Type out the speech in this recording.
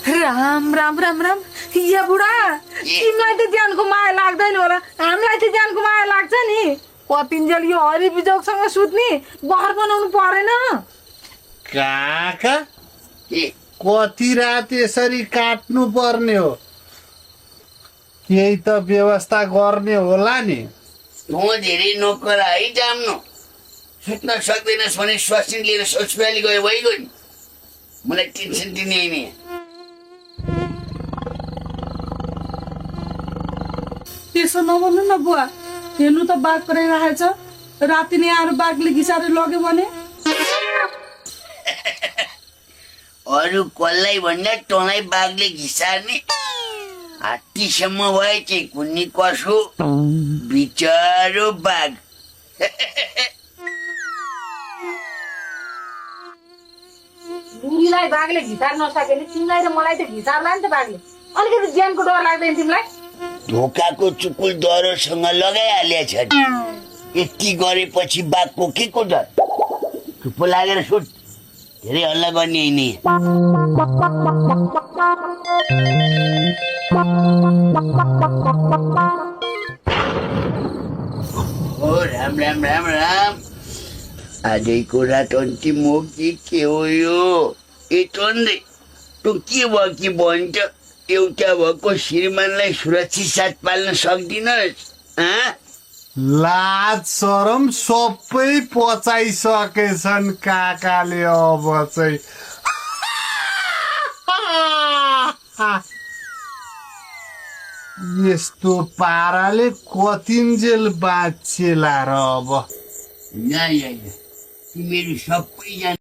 राम राम राम राम या बुढा तिमीलाई त ज्यानको माया लाग्दैन होला हामीलाई त ज्यानको माया लाग्छ नि कतिन्जेल यो हरि बिजोगसँग सुत्ने बहर बनाउनु परेन काका कति रात यसरी काट्नु पर्ने हो केही त व्यवस्था गर्ने होला नि म धेरै नोकर है जाम्नु सुत्न सक्दैनस् भने स्वास्नी लिएर ससुराली गयो भइगयो नि मलाई टेन्सन दिने नि त्यसो नभन्नु न बुवा हेर्नु त बाघ कराइरहेछ राति नै आएर बाघले घिसाएर लग्यो भने अरू कसलाई भन्दा तँलाई बाघले घिसार्ने हात्तीसम्म भए चाहिँ कुन्नी कसो बिचारो बाघ मुलीलाई बाघले घिसार नसकेले तिमीलाई र मलाई त घिसार्ला नि त बाघले अलिकति ज्यानको डर लाग्दैन तिमीलाई ढोकाको चुकुल दरोसँग लगाइहाले छ यति गरेपछि बाघको के को डर चुप्पो लागेर सुट धेरै हल्ला गर्ने नि ओ राम राम राम राम आजको रात अन्तिम हो के हो यो ए तन्दै तँ के भयो कि भन्छ एउटा भएको श्रीमानलाई सुरक्षित साथ पाल्न सक्दिनस् लाज शरम सबै पचाइसकेछन् काकाले अब चाहिँ यस्तो पाराले कतिन्जेल बाँचेला र अब या तिमीहरू सबैजना